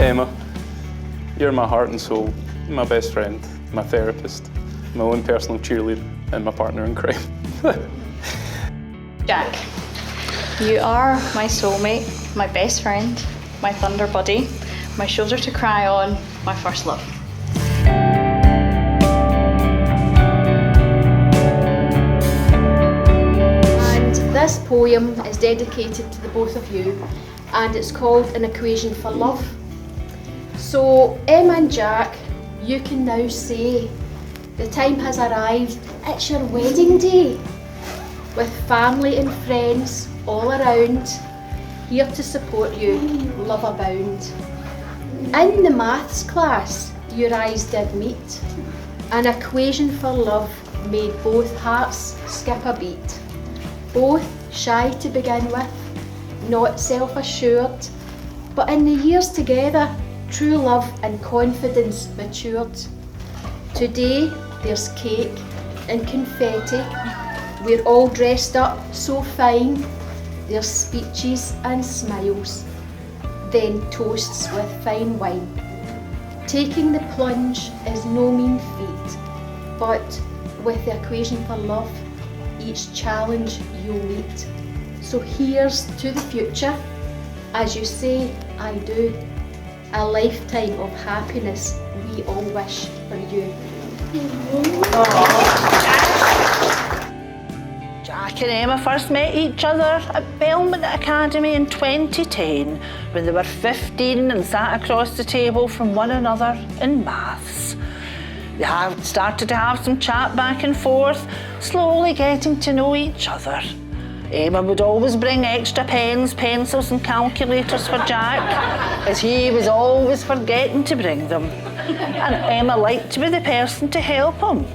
Emma, you're my heart and soul, my best friend, my therapist, my own personal cheerleader, and my partner in crime. Jack, you are my soulmate, my best friend, my thunder buddy, my shoulder to cry on, my first love. And this poem is dedicated to the both of you, and it's called An Equation for Love. So Emma and Jack, you can now say the time has arrived, it's your wedding day, with family and friends all around, here to support you, love abound. In the maths class, your eyes did meet. An equation for love made both hearts skip a beat. Both shy to begin with, not self-assured, but in the years together, true love and confidence matured. Today, there's cake and confetti. We're all dressed up so fine. There's speeches and smiles, then toasts with fine wine. Taking the plunge is no mean feat, but with the equation for love, each challenge you'll meet. So here's to the future, as you say, I do. A lifetime of happiness we all wish for you. Jack and Emma first met each other at Belmont Academy in 2010 when they were 15 and sat across the table from one another in maths. They started to have some chat back and forth, slowly getting to know each other. Emma would always bring extra pens, pencils and calculators for Jack, as he was always forgetting to bring them. And Emma liked to be the person to help him,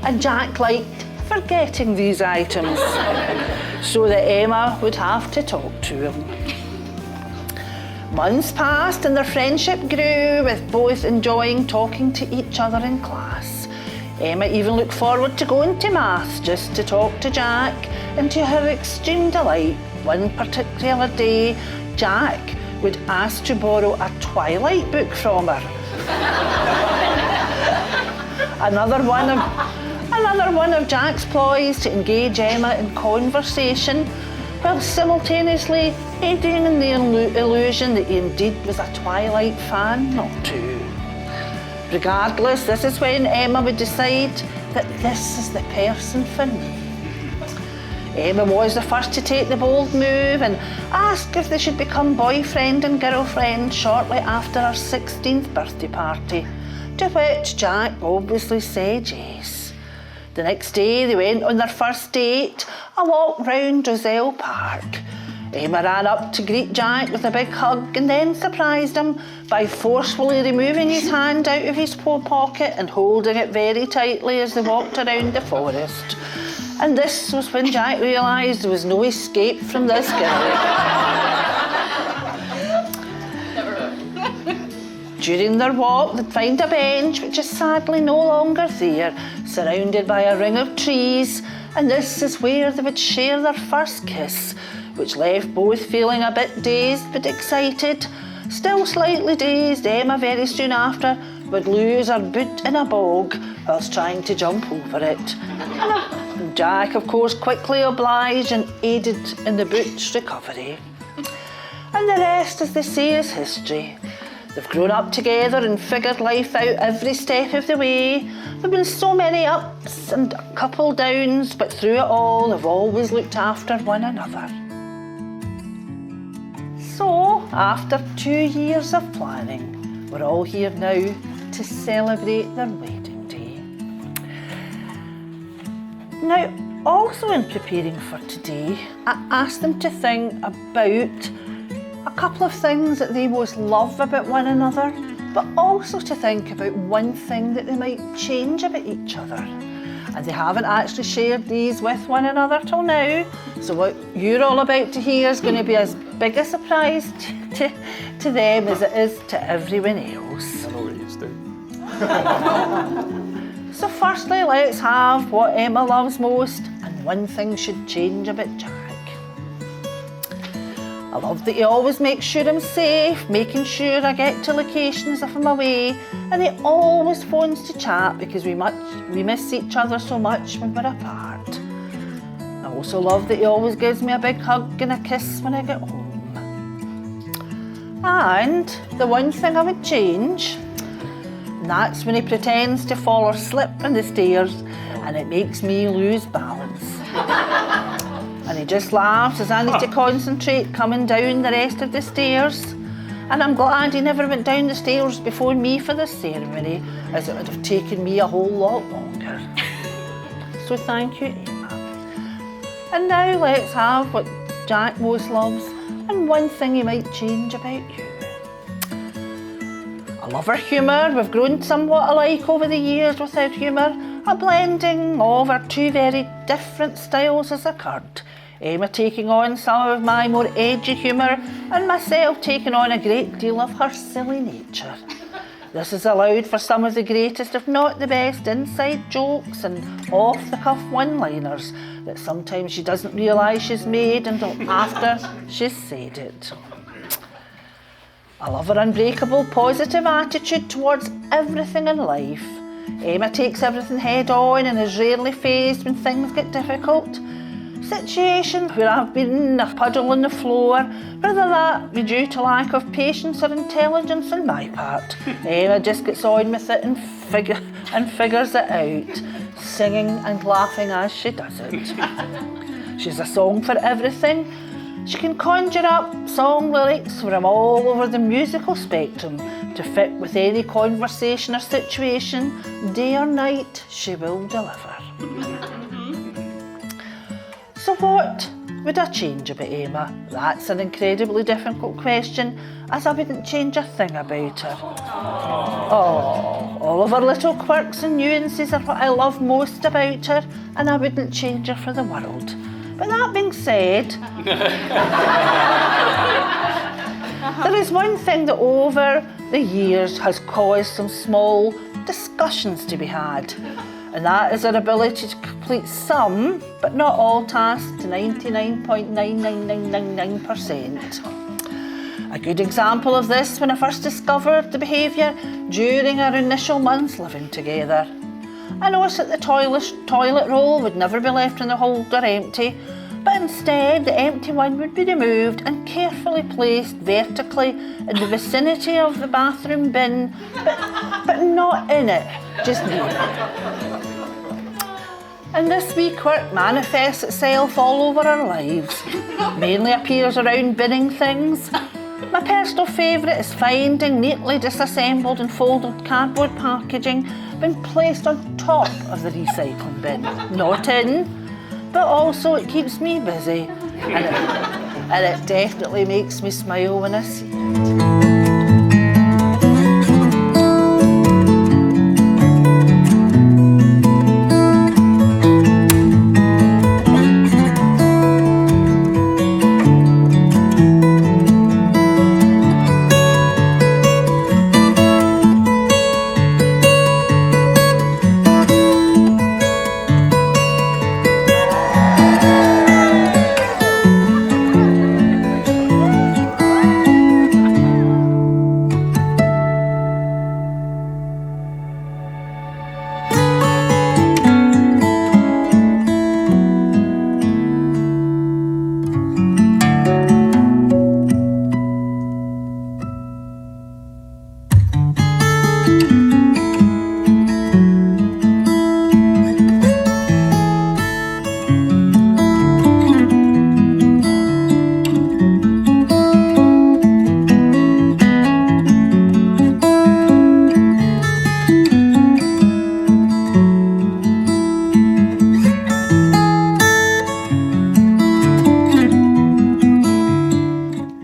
and Jack liked forgetting these items, so that Emma would have to talk to him. Months passed and their friendship grew, with both enjoying talking to each other in class. Emma even looked forward to going to maths just to talk to Jack, and to her extreme delight, one particular day, Jack would ask to borrow a Twilight book from her. Another one of Jack's ploys to engage Emma in conversation, while simultaneously aiding in the illusion that he indeed was a Twilight fan, not two. Regardless, this is when Emma would decide that this is the person for me. Emma was the first to take the bold move and ask if they should become boyfriend and girlfriend shortly after her 16th birthday party, to which Jack obviously said yes. The next day they went on their first date, a walk round Roselle Park. Emma ran up to greet Jack with a big hug and then surprised him by forcefully removing his hand out of his pocket and holding it very tightly as they walked around the forest. And this was when Jack realised there was no escape from this girl. During their walk, they'd find a bench, which is sadly no longer there, surrounded by a ring of trees, and this is where they would share their first kiss, which left both feeling a bit dazed but excited. Still slightly dazed, Emma very soon after would lose her boot in a bog whilst trying to jump over it. And Jack, of course, quickly obliged and aided in the boot's recovery. And the rest, as they say, is history. They've grown up together and figured life out every step of the way. There have been so many ups and a couple downs, but through it all, they've always looked after one another. So, after 2 years of planning, we're all here now to celebrate their wedding day. Now, also in preparing for today, I asked them to think about a couple of things that they most love about one another, but also to think about one thing that they might change about each other. And they haven't actually shared these with one another till now, so what you're all about to hear is going to be as big a surprise to them as it is to everyone else. I know what you do. So firstly, let's have what Emma loves most and one thing should change about Jack. I love that he always makes sure I'm safe, making sure I get to locations if I'm away, and he always phones to chat because we miss each other so much when we're apart. I also love that he always gives me a big hug and a kiss when I get home. And the one thing I would change, and that's when he pretends to fall or slip on the stairs and it makes me lose balance. And he just laughs as I need to concentrate coming down the rest of the stairs. And I'm glad he never went down the stairs before me for this ceremony, as it would have taken me a whole lot longer. So thank you, Emma. And now let's have what Jack most loves and one thing he might change about you. I love her humour. We've grown somewhat alike over the years with our humour. A blending of our two very different styles has occurred. Emma taking on some of my more edgy humour and myself taking on a great deal of her silly nature. This has allowed for some of the greatest, if not the best, inside jokes and off-the-cuff one-liners that sometimes she doesn't realise she's made until after she's said it. I love her unbreakable, positive attitude towards everything in life. Emma takes everything head on and is rarely fazed when things get difficult. Situations where I've been a puddle on the floor, whether that be due to lack of patience or intelligence on my part, Emma just gets on with it and figures it out, singing and laughing as she does it. She's a song for everything. She can conjure up song lyrics from all over the musical spectrum to fit with any conversation or situation. Day or night, she will deliver. So what would I change about Emma? That's an incredibly difficult question, as I wouldn't change a thing about her. Oh, all of her little quirks and nuances are what I love most about her, and I wouldn't change her for the world. But that being said, there is one thing that over the years has caused some small discussions to be had, and that is her ability to complete some, but not all tasks to 99.99999%. A good example of this when I first discovered the behaviour during our initial months living together. I noticed that the toilet roll would never be left in the holder empty, but instead the empty one would be removed and carefully placed vertically in the vicinity of the bathroom bin, but not in it, just near it. And this wee quirk manifests itself all over our lives, mainly appears around binning things. My personal favourite is finding neatly disassembled and folded cardboard packaging being placed on top of the recycling bin, not in, but also it keeps me busy, and it definitely makes me smile when I see it.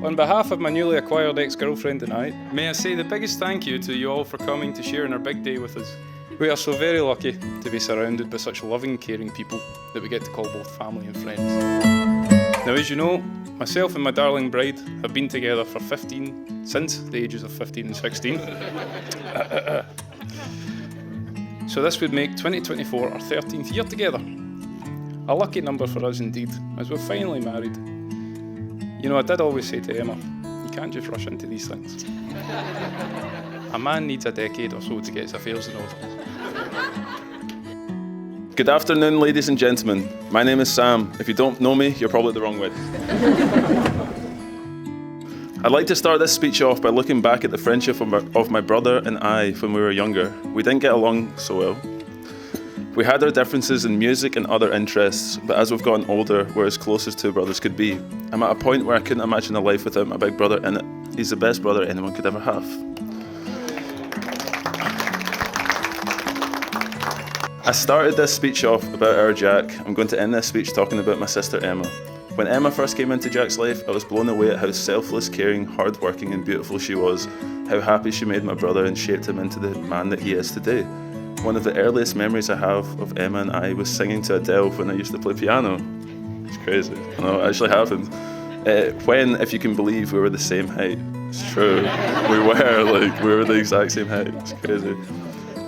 On behalf of my newly acquired ex-girlfriend and I, may I say the biggest thank you to you all for coming to share in our big day with us. We are so very lucky to be surrounded by such loving, caring people that we get to call both family and friends. Now, as you know, myself and my darling bride have been together for since the ages of 15 and 16. So this would make 2024 our 13th year together. A lucky number for us indeed, as we're finally married. You know, I did always say to Emma, you can't just rush into these things. A man needs a decade or so to get his affairs in order. Good afternoon, ladies and gentlemen. My name is Sam. If you don't know me, you're probably the wrong way. I'd like to start this speech off by looking back at the friendship of my brother and I when we were younger. We didn't get along so well. We had our differences in music and other interests, but as we've gotten older, we're as close as two brothers could be. I'm at a point where I couldn't imagine a life without my big brother in it. He's the best brother anyone could ever have. I started this speech off about our Jack. I'm going to end this speech talking about my sister Emma. When Emma first came into Jack's life, I was blown away at how selfless, caring, hardworking and beautiful she was, how happy she made my brother and shaped him into the man that he is today. One of the earliest memories I have of Emma and I was singing to Adele when I used to play piano. It's crazy. I know, it actually happened. When, if you can believe, we were the same height. It's true. We were the exact same height. It's crazy.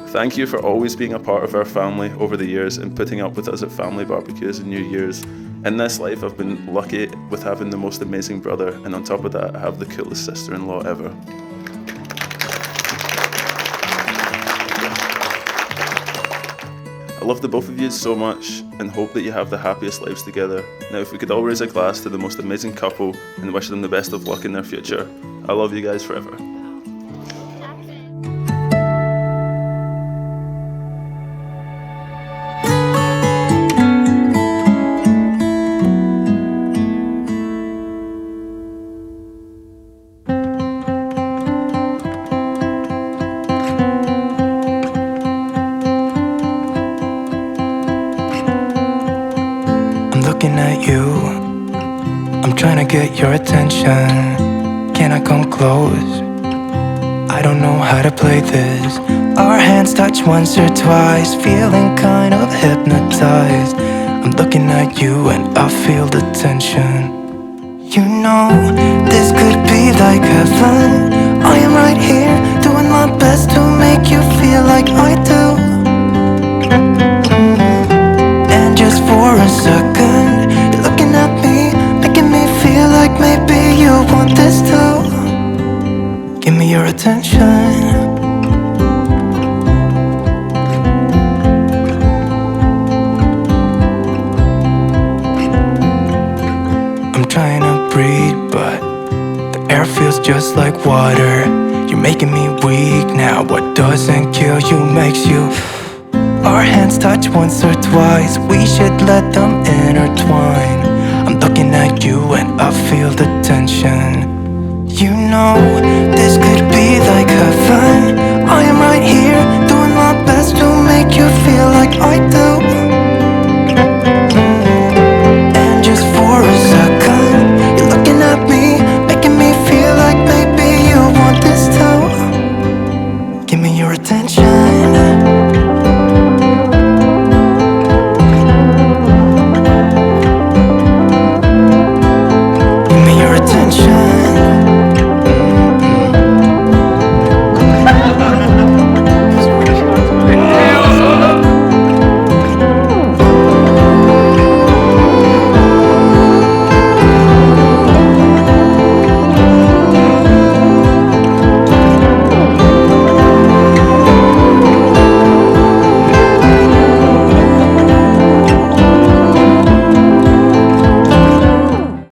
Thank you for always being a part of our family over the years and putting up with us at family barbecues and New Year's. In this life, I've been lucky with having the most amazing brother, and on top of that, I have the coolest sister-in-law ever. I love the both of you so much and hope that you have the happiest lives together. Now, if we could all raise a glass to the most amazing couple and wish them the best of luck in their future. I love you guys forever. Looking at you, I'm trying to get your attention. Can I come close? I don't know how to play this. Our hands touch once or twice, feeling kind of hypnotized. I'm looking at you and I feel the tension. You know, this could be like heaven. I am right here, doing my best to make you feel like I do. And just for a second, you're looking at me, making me feel like maybe you want this too. Give me your attention. I'm trying to breathe, but the air feels just like water. You're making me weak now. What doesn't kill you makes you. Our hands touch once or twice, we should let them intertwine. I'm looking at you and I feel the tension. You know, this could be like heaven. I am right here, doing my best to make you feel like I do.